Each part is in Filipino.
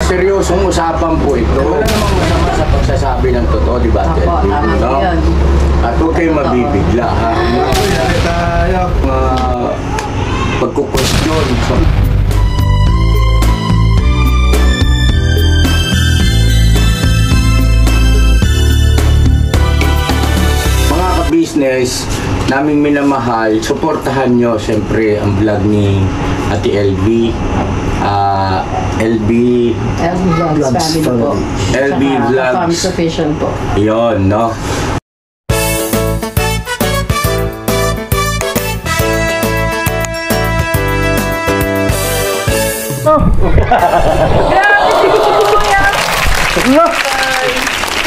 seryosong usapan po ito. Wala namang masama sa pagsasabi ng totoo, di ba? Opo, tama po yun. At huwag kayong mabibigla, ha? Tayo. Pagkukwestiyon. Mga ka-business, naming minamahal, suportahan nyo siyempre ang vlog ni Ate LB. LB Vlogs family po. LB Vlogs. Farms Official po. Yun, no?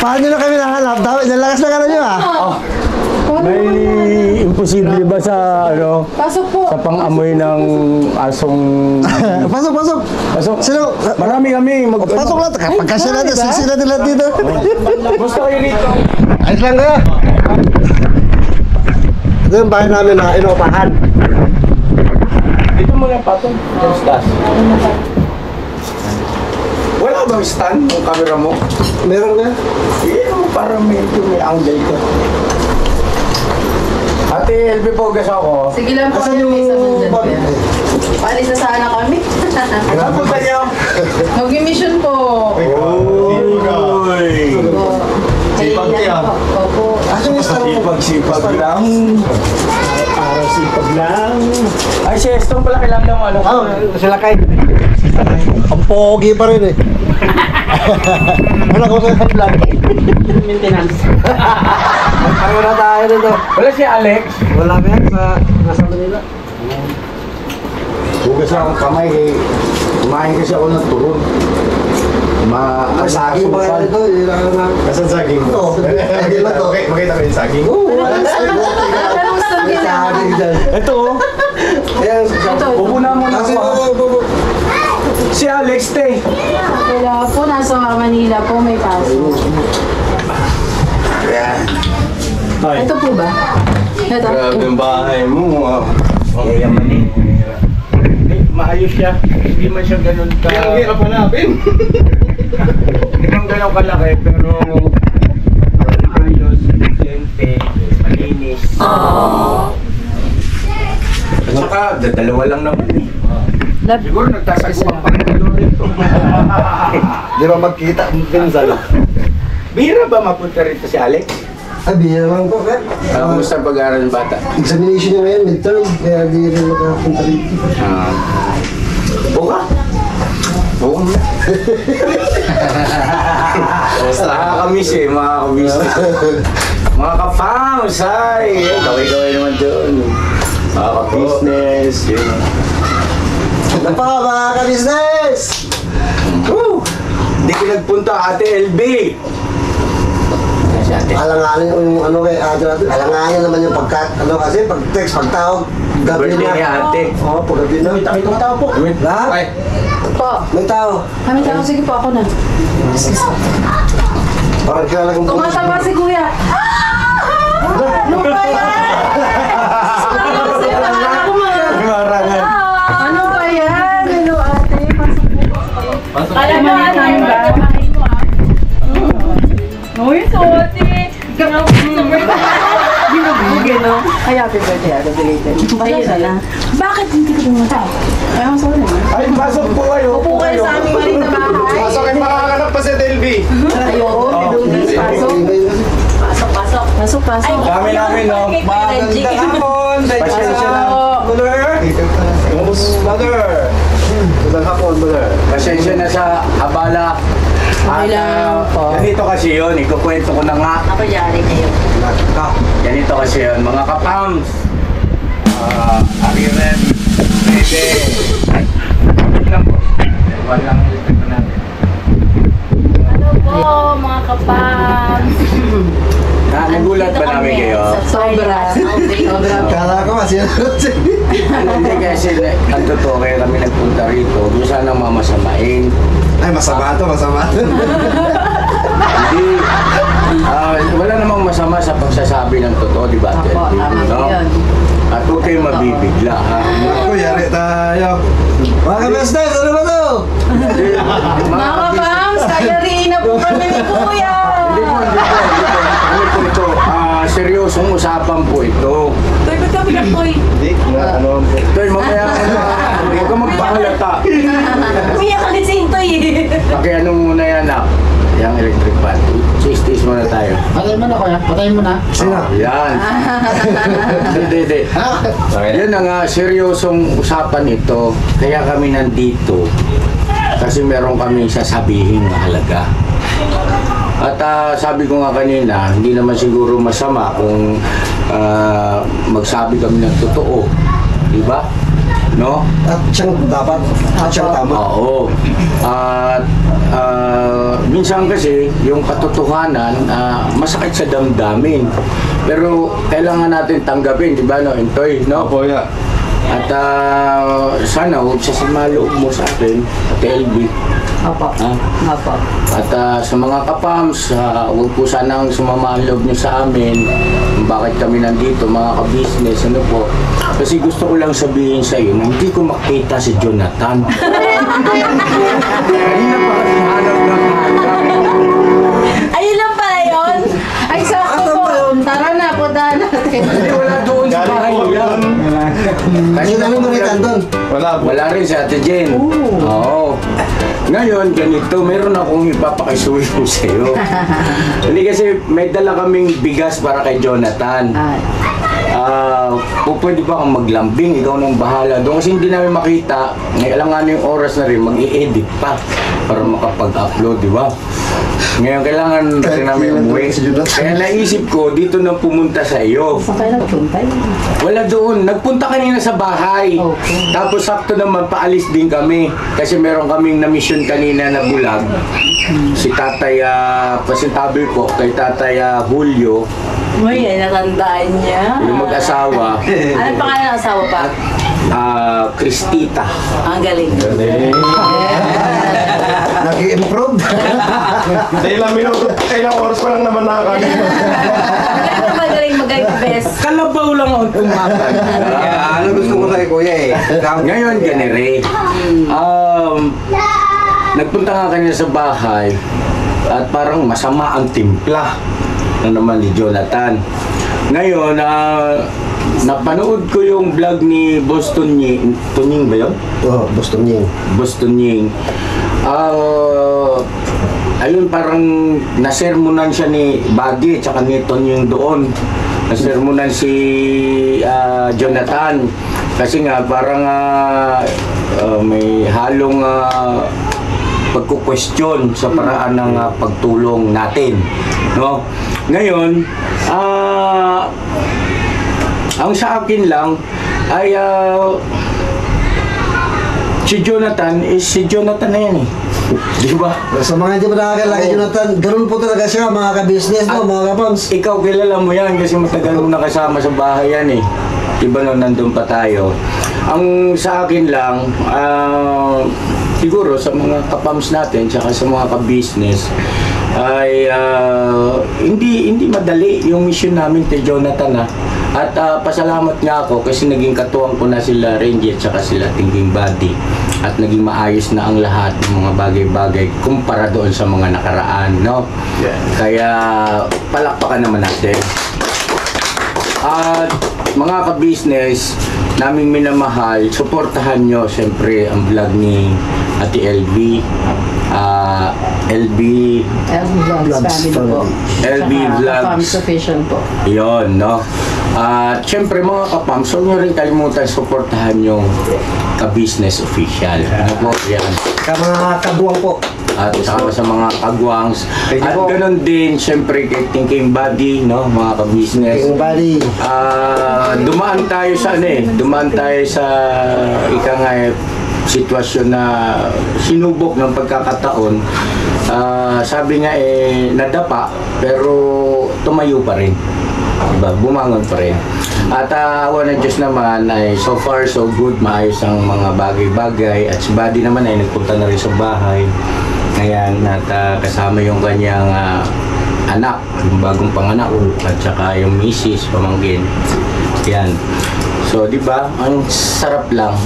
Paano na kami nahanap? Nalakas na ka na nyo ah. May imposible ba sa ano? Pasok po. Sa pang-amoy ng asong... Pasok, pasok. Pasok. Sino? Marami kami. Pasok lang. Pagkasya natin, sila nila dito. Gusto kayo rito. Ayos lang kaya. Ito yung bahay namin na inuupahan. Dito muna patong. Yung stand. Wala bang stand ng camera mo? Meron nga. Iyo, parang medyo may angle ka. Ate LB po, gas ako. Sige lang po. Asan yung... Palis na sana kami. Saan po tayo? Mag-mission po. Uy! Sipag niya. Opo. Asan yung stand mo? Sipag lang. Para sipag lang. Ay, si Estong pala kailangan ng ano. Oh, sila kay. Ang pogi pa rin eh. Wala ko sa vlog. Maintenance. Ano na tayo dito? Wala si Alex. Wala ba yan sa nasa Manila? Hugas akong kamay eh. Kumain kasi ako ng turon. Saging ba yan ito? Kasan saging mo? Okay, makita ko yung saging. Anong sabi na? Saging dyan. Ito oh. Ayan, Bubuna mo na ako. Si Alex, te. Wala po. Nasa Manila po. May pasok. Yan. Ito po ba? Ito. Grabe yung bahay mo. Yaman eh. Maayos siya. Hindi man siya ganun ka... Ang hirap hanapin. Hindi man ganun kalaki, pero... Ayos, siyente, malinis. At saka, dalawa lang naman eh. Siguro nagtasaguan pa ng dalawa rito. Di ba magkita ang pinsan? Bihira ba mapunta rito si Alex? bihira lang po. Kumusta ang pag-aaral ng bata? Examination niya ngayon, midterm. Kaya di rin makapunta rito. Buka? Buka mo. Nakakamiss eh, mga kamiss. Mga ka-fams, ay! Kaway-kaway naman doon. Mga ka-business, yun. Ano pa mga ka-business? Woo! Hindi ko nagpunta, Ate LB. Alanganin yung ano kay Ate natin. Alanganin naman yung ano kasi pag text, pag tawag, gabi Birthday na. ni Ate. Oo, pag gabi na. May tao po. Lahat? Ay, Po. May tao. Kami tao. Sige po. Ako na. Parang kilala kong Tumatama si Kuya. Ano ba yan? Ano ba yan? Hello, ate. Pasok po. Kala mo ano yung bahay mo ah. Uy, sorry. Ginabugin, no? Ay, happy birthday, ate. Belated. Ayun na. Bakit hindi ka pumunta? Ay, ang sorry. ay, pasok po kayo. Upo kayo sa aming maliit na bahay. Pasok ay makakanap pa si LB. Ayoko, bidulis. Pasok. Pasok. Pasok, pasok. Kami namin, no? Magandang hapon. Pasensya na. Mother. Mother. Magandang hapon, mother. Pasensya na sa abala. Okay lang po. Ganito kasi yun, ikukwento ko na nga. Ako yari kayo. Ganito kasi yun, mga kapams. Ariren, Bebe. Ay, lang po. Walang ulit ko natin. Ano po, mga kapams? Nagulat ba namin kayo? Sobra. Sobra. Kala ko kasi Hindi kasi ang totoo kaya kami nagpunta rito. Doon sana mamasamain. Ay, masama to, masama. Hindi. Wala namang masama sa pagsasabi ng totoo, di ba? Opo, tama po yun. At huwag kayong mabibigla, ha? Ako, yari tayo. Mga ka-business, ano ba to? Mga seryosong usapan po ito. Toy, ba't kami ka, Toy? Hindi, ano po. Toy, mamaya ka na. Huwag ka magpahalata. Umiyak ka din si Toy. Pakiano muna yan, nak. Yung electric fan. Cheese muna tayo. Patayin mo na, kuya. Patayin mo na. Sino? Yan. Hindi. Yan na nga, seryosong usapan ito. Kaya kami nandito. Kasi meron kaming sasabihin na halaga. At sabi ko nga kanina, hindi naman siguro masama kung magsabi kami ng totoo. Diba? No? At siyang dapat, at siyang tama. Oo. At minsan kasi yung katotohanan masakit sa damdamin. Pero kailangan natin tanggapin, di ba, no, Intoy, no? Opo, yeah. At sana huwag sasama loob mo sa akin, at LB. Opo. Ha? Opo. At sa mga kapams, huwag po sanang sumama ang loob nyo sa amin. Kung bakit kami nandito, mga ka-business, ano po. Kasi gusto ko lang sabihin sa iyo na hindi ko makita si Jonathan. Kanina pa kasi hanap na hanap. Ayun lang pala yun. Ay, sakto po. Tara na, puntahan natin. Hindi, wala doon sa Galing bahay po nila. yun. Hindi namin maritan doon. Wala po. Wala rin si Ate Jen. Oo. Ngayon, ganito, meron akong ipapakisuyo sa iyo. Hindi kasi may dala kaming bigas para kay Jonathan. Pwede ba kang maglambing? Ikaw nang bahala doon. Kasi hindi namin makita. Ngayon lang yung oras na rin, mag-i-edit pa para makapag-upload, di ba? Ngayon, kailangan rin namin umuwi. Kaya naisip ko, dito na pumunta sa iyo. Saan kayo nagpunta? Wala doon. Nagpunta kanina sa bahay. Okay. Tapos sakto naman paalis din kami. Kasi meron kaming na-mission kanina na bulag. Si Tatay, presentable po, kay Tatay Julio, Uy, ay natandaan niya. yung mag-asawa, Anong pangalan ng asawa pa? Kristita. Ang galing. Nag-i-improve. Sa ilang minuto, ilang oras pa lang naman nakakalit. Magaling best. Kalabaw lang ang tumakan. Ano gusto ko sa'yo, kuya eh? Ngayon, ganire. Nagpunta nga kanina sa bahay at parang masama ang timpla na naman ni Jonathan. Ngayon, napanood ko yung vlog ni Boston Tunying ba yun? Oo, Boston Ying. Boston Ying. Ayun, parang nasermonan siya ni Buddy at saka ni Tonying doon. Nasermonan si Jonathan. Kasi nga parang may halong pagkukwestiyon sa paraan ng pagtulong natin, no? Ngayon, ang sa akin lang ay si Jonathan na yan eh. Di ba? Sa mga hindi mo nakakilala kay Jonathan, ganun po talaga siya, mga ka-business mo, mga kapams. Ikaw kilala mo yan kasi matagal mo nakasama sa bahay yan eh. Diba nung nandun pa tayo? Ang sa akin lang, siguro sa mga kapams natin, tsaka sa mga ka-business, ay hindi madali yung mission namin kay Jonathan. At pasalamat nga ako kasi naging katuwang ko na sila Renji at saka sila Thinking Buddy. At naging maayos na ang lahat ng mga bagay-bagay kumpara doon sa mga nakaraan, no? Yeah. Kaya palakpakan naman natin. At mga ka-business, naming minamahal, suportahan nyo siyempre ang vlog ni Ate LB. LB Vlogs family po. LB Vlogs. Farms Official po. Yun, no? At syempre mga kapams, huwag nyo rin kalimutan suportahan yung ka-business official. Ano po? Yan. Ka mga kabuwang po. At saka sa mga kagwangs. Thank you At po. ganun din, syempre kay Thinking Buddy, no? Mga ka-business. King Buddy. Dumaan tayo sa dumaan tayo sa ika nga sitwasyon na sinubok ng pagkakataon. Sabi nga nadapa pero tumayo pa rin. Diba? Bumangon pa rin. At awa ng Diyos naman ay so far so good, maayos ang mga bagay-bagay at si Buddy naman ay nagpunta na rin sa bahay. Ngayon at kasama yung kanyang anak, yung bagong panganak at saka yung misis, pamangkin. Yan. So, di ba? Ang sarap lang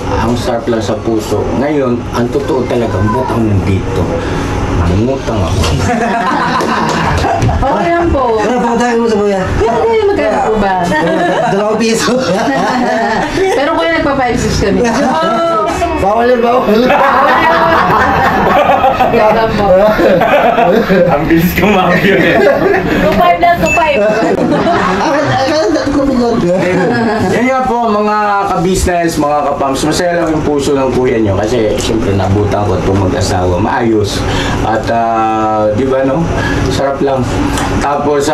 sa puso. Ngayon, ang totoo talaga, ba't ako nandito? Mangungutang ako. Okay lang po. Ano pa tayo mo sa kuya? Hindi, Magkano po ba? 2 piso. Pero kuya, nagpa-5-6 kami. Bawal yun, bawal. Ganda po. Ang bilis kumaki yun eh. 2.5 lang, 2.5. Yan nga po mga ka-business, mga ka-pumps, masaya lang yung puso ng kuya nyo kasi siyempre nabutan ko itong mag-asawa, maayos. At di ba no? Sarap lang. Tapos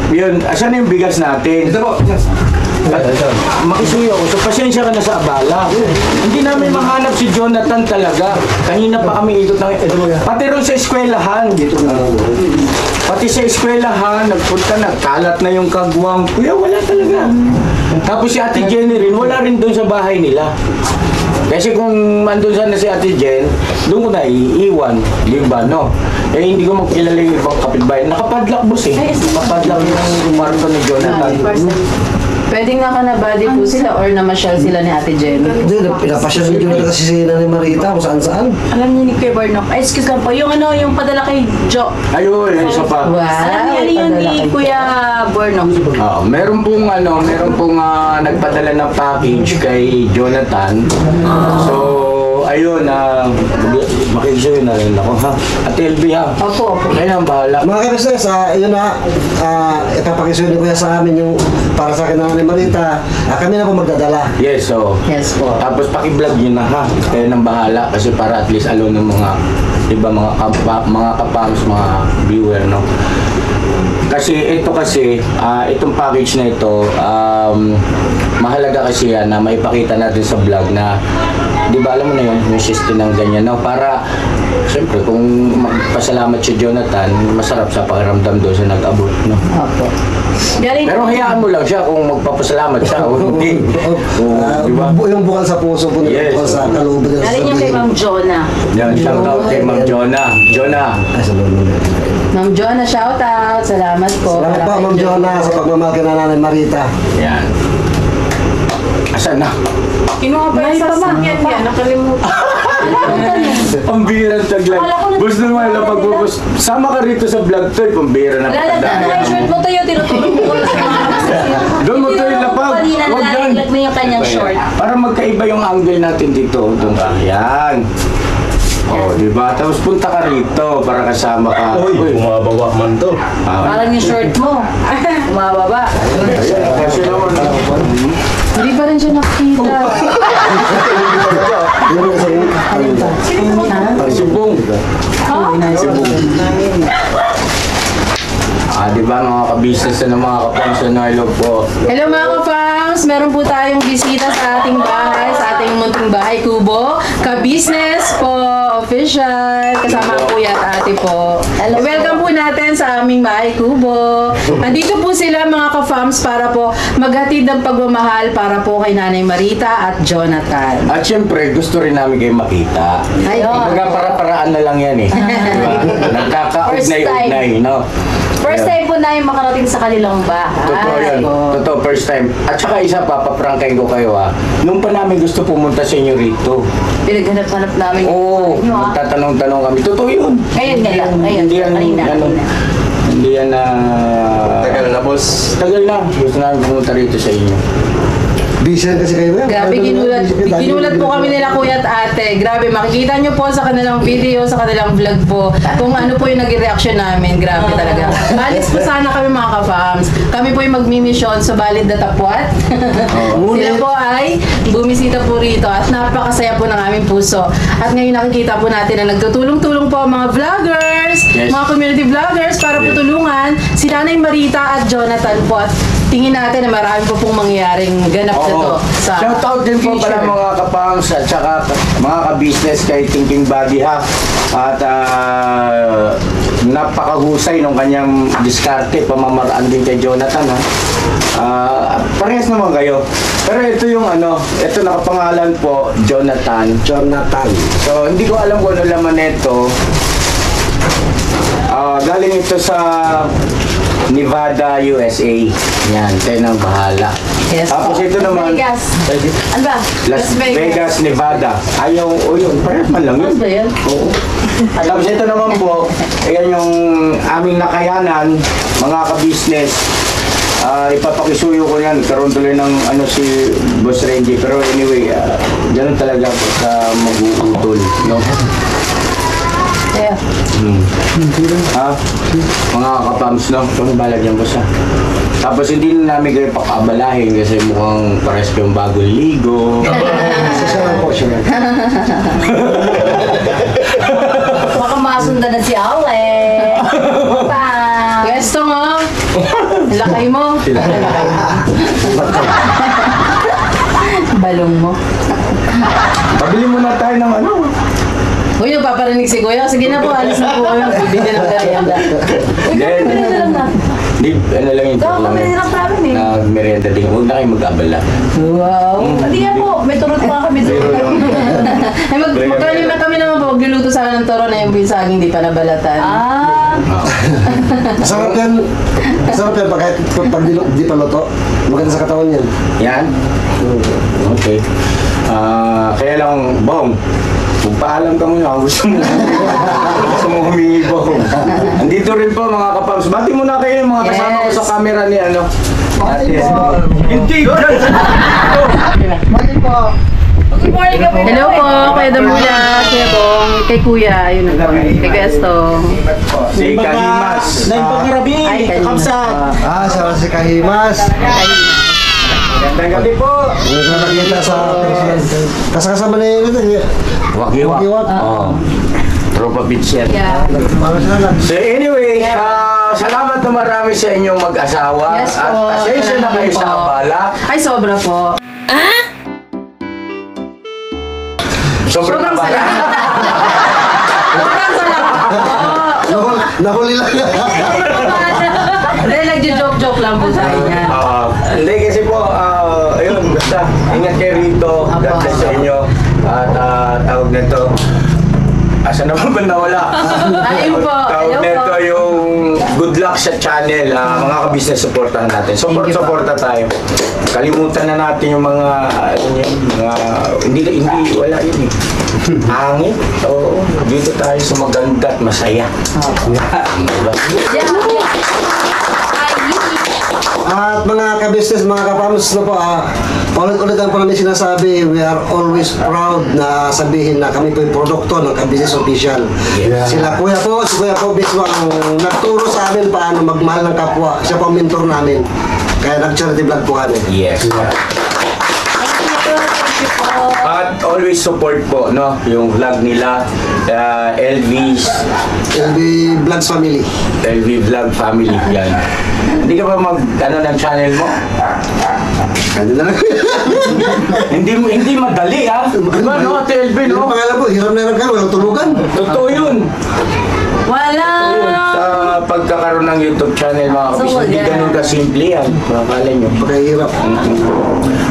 yun, asan na yung bigas natin? Ito po. Makisuyo ako. So, pasensya ka na sa abala. Hindi namin mahanap si Jonathan talaga. Kanina pa kami ikot ng... Pati rin sa eskwelahan. Dito na. Pati sa eskwelahan, nagpunta, nagkalat na yung kagwang. Kuya, wala talaga. Tapos si Ate Jenny rin, wala rin doon sa bahay nila. Kasi kung andun sana si Ate Jen, doon ko na iiwan. Di ba, no? Eh, hindi ko magkilala yung ibang kapitbahay. Nakapadlock boss eh. Nakapadlock yung kwarto ni Jonathan. Pwedeng nakanabody po sila or namasyal sila ni Ate Jenny. Hindi, pinapasya nyo na kasi si Nanay Marita kung saan-saan. Alam niyo ni Kuya Barnock. Ay, excuse lang po. Yung yung padala kay Jo. Ayun, yung isa pa. Wow. Alam niyo yun ni Kuya Barnock. Meron pong nagpadala ng package kay Jonathan. So, ayun, makikisuyo na rin ako, ha? At LB, ha? Opo, opo. Kayo ang bahala. Mga ka-business, yun na, ipapakisuyo ni Kuya sa amin yung para sa akin na Nanay Marita. Kami na po magdadala. Yes, so. Yes po. Tapos paki-vlog yun na, ha? Kayo nang bahala kasi para at least alam ng mga, iba, mga kapams, mga viewer, no? Kasi itong package na ito, mahalaga kasi yan na maipakita natin sa vlog na, di ba alam mo na yun, yung system ng ganyan, no? Para, siyempre, kung magpasalamat si Jonathan, masarap sa pakiramdam doon sa nag-abot, no? Opo. Galing Pero hayaan mo lang siya kung magpapasalamat siya o hindi. Di ba? Yung bukal sa puso po, Yes. bukal sa kalooban nila. Galing niya kay Ma'am Jonah. Yan, shout out kay Ma'am Jonah. Jonah. Ay, sa loob. Ma'am Jonah, shout out. Salamat po. Salamat po, Ma'am Jonah, sa pagmamahal kay Nanay Marita. Yan. Asan na? Kinuha pa yung sasakyan niya. Nakalimutan. Pambihirang taglag. Boss naman lang pagbubos. Sama ka rito sa vlog to, pambihira na Lalagyan na yung shirt mo tayo. Tinutulong ko lang. Doon mo tayo lapag. Kanina Huwag yan. nalaglag na yung kanyang short. Para magkaiba yung angle natin dito. Doon ka. Yan. Oh, di ba? Tapos punta ka rito para kasama ka. Uy, bumababa man to. Parang yung short mo. Umababa. Ayan, kasi naman. Hindi pa rin siya nakita. Si Bong. Si Bong. Di ba mga ka-business na mga ka-pumps na hello po. Hello mga ka-fams! Meron po tayong bisita sa ating bahay, sa ating munting bahay kubo. Ka-business po, official. Kasama ang kuya at ate po. Welcome po natin sa aming bahay kubo. Nandito po sila mga ka-fams para po maghatid ng pagmamahal para po kay Nanay Marita at Jonathan. At syempre, gusto rin namin kayo makita. Ayun. Kumbaga para-paraan na lang yan eh. Diba? Nagkaka-ugnay-ugnay, no? First time po na yung makarating sa kanilang bahay. Totoo yan. Totoo, first time. At saka isa pa, paprangkain ko kayo ha. Nung pa namin gusto pumunta sa inyo rito. Pinaghanap-hanap namin Oo, yung magtatanong-tanong kami. Totoo yun. Ngayon nga lang. Ngayon. Hindi yan, Kanina. hindi yan na... Tagal na, boss. Tagal na. Gusto namin pumunta rito sa inyo. Busy kasi kayo yan. Grabe, ginulat po kami nila kuya at ate. Grabe, makikita nyo po sa kanilang video, sa kanilang vlog po, kung ano po yung naging reaction namin. Grabe talaga. Alis po sana kami mga ka-fams. Kami po yung magmi-mission sa Balid Datapwat. Sila po ay bumisita po rito at napakasaya po ng aming puso. At ngayon nakikita po natin na nagtutulong-tulong po ang mga vloggers, Yes. mga community vloggers para po tulungan si Nanay Marita at Jonathan po. At tingin natin na marami po pong mangyayaring ganap na to sa Shoutout din po pala future. mga kapangs at saka mga ka-business kay Thinking Body ha. At napakahusay nung kanyang diskarte, pamamaraan din kay Jonathan ha. Parehas naman kayo. Pero ito yung ito nakapangalan po, Jonathan. Jonathan. So hindi ko alam kung ano laman nito. Galing ito sa Nevada, USA. Yan, tayo nang bahala. Yes, Tapos po. ito naman, Vegas. Ano ba? Las Vegas, Nevada. Ayaw, yun, parehas man lang yun. Ano ba yan? Oo. Tapos ito naman po, ayan yung aming nakayanan, mga ka-business. Ipapakisuyo ko yan. Karoon tuloy ng ano si Boss Renji. Pero anyway, ganun talaga sa mag-uutol. No? Yeah. Ha? Mga kapams, no? Kung balag yan, boss, ha? Tapos hindi na namin kayo pakabalahin kasi mukhang pares kayong bagong ligo. Sasarang po siya. Baka masundan na si Awe. Pa. Pwesto mo. Lakay mo. Balong mo. Pabili muna tayo ng ano. Uy, paparinig si Kuya. Sige na po, alis na po kayo. Bibigyan ng merienda. Then, di, ano lang yung Ikaw, kami nilang namin eh. na merienda din. Huwag na kayo mag-abala. Wow. Hindi nga po, may turot pa kami doon. Ay, magkano na kami naman po. Magluluto sana ng toro na yung bisaging di pa nabalatan. Ah. Masarap yan. Masarap yan pag di pa luto. Maganda sa katawan yan. Yan? Okay. Kaya lang, Bong, magpaalam ka muna kung gusto mo humingi, Bong. Andito rin po mga kapams. Bati muna kayo yung mga kasama ko sa camera ni ano. Ate. Hindi! Mali po. Good morning kami. Hello po, Kuya Damula, Kuya Bong, kay Kuya, ayun na po, kay Kuya Estong. Si Kahimas. Ay, kanina. Siya si Kahimas. Magandang gabi po. Hindi ko nakikita sa kasama na yun. Wakiwak. Wakiwak. Oo. Tropa Beach yan. Yeah. So anyway, salamat na marami sa inyong mag-asawa. Yes po. At pasensya na kayo sa abala. Ay, sobra po. Sobrang abala. Sobrang salamat po. Nahuli lang. Hindi, nagjo-joke-joke lang po sa kanya. Hindi kasi po, ayun, basta ingat kayo rito. God bless sa inyo. At tawag nito, asa naman ba nawala? Ayun po. Tawag Hello nito po. yung good luck sa channel. Mga ka-business, supportan natin. Supporta tayo. Kalimutan na natin yung mga, hindi, wala yun eh. Hangin. Oo. Dito tayo sa maganda at masaya. Diba? At mga ka-business, mga ka-farms na po, ulit-ulit ang po namin sinasabi, we are always proud na sabihin na kami po yung produkto ng ka-business official. Yeah. Sila Kuya po, si Kuya po mismo ang nagturo sa amin paano magmahal ng kapwa. Siya po ang mentor namin. Kaya nag-charity vlog po kami. Yes. At always support po, no? Yung vlog nila, LV's, LB Vlogs Family. LV Vlog Family, yan. Hindi ka ba ano ng channel mo? Ano na lang. hindi madali, ha? Diba, no? Ate LV, Yung no? pangalan po, hiram na hiram ka, walang tulugan. Totoo yun. Wala. Sa pagkakaroon ng YouTube channel, mga kabis, hindi yeah. ganun ka-simple yan. Akala nyo. Pagkahirap.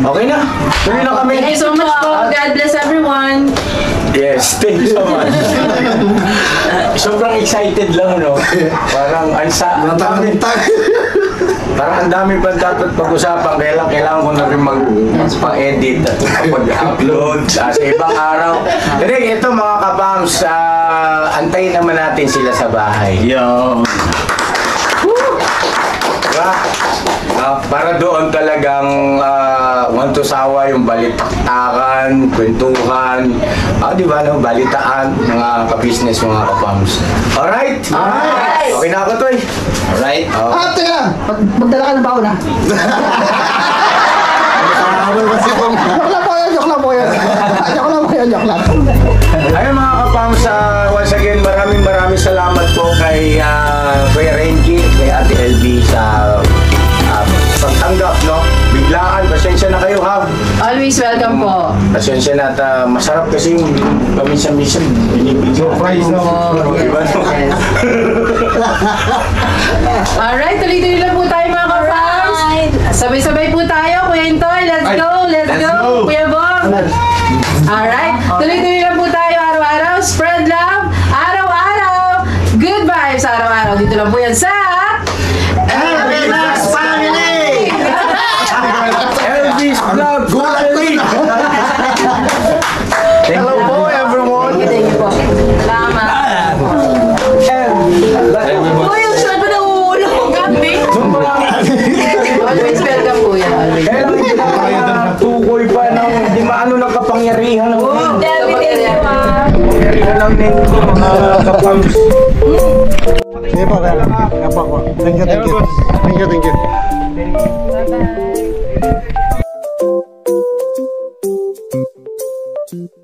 Okay na. Tuloy na kami. Thank you so much po. God bless everyone. Yes, thank you so much. Sobrang excited lang, no? Parang parang ang dami pa dapat pag-usapan. Kailangan ko na rin mag-edit at mag-upload sa ibang araw. Pero ito mga kabams, antayin naman natin sila sa bahay. Yo! Diba? Para doon talagang want to sawa yung balitaktakan, kwentuhan, di ba, no? Balitaan, mga ka-business, mga ka-pams. Alright? Alright! Okay na ako to eh. Alright? Teka! Magdala ka ng baon ha? Joke lang po yan. Ayun mga ka-pams, once again, maraming salamat po kay Kuya Renji, kay Ate LB sa pagtanggap, no? Biglaan, pasensya na kayo, ha? Always welcome po. Pasensya na at masarap kasi yung paminsan-minsan binibigyan. Surprise, no? Diba, no? Alright, tuloy-tuloy lang po tayo mga ka-fams. Sabay-sabay po tayo. Kuya Intoy, let's go. Kuya Bong. Alright, tuloy-tuloy lang po tayo araw-araw. Spread love, araw-araw. Good vibes, araw-araw. Dito lang po yan sa Elvis Family! Elvis Vlog Family! Hello po, everyone! Thank you po. Salamat. Uy, ang sarap na ulo. Gabi. lang ninyo mga kapams. Sige po, kaya po. Thank you. Thank you. Bye-bye.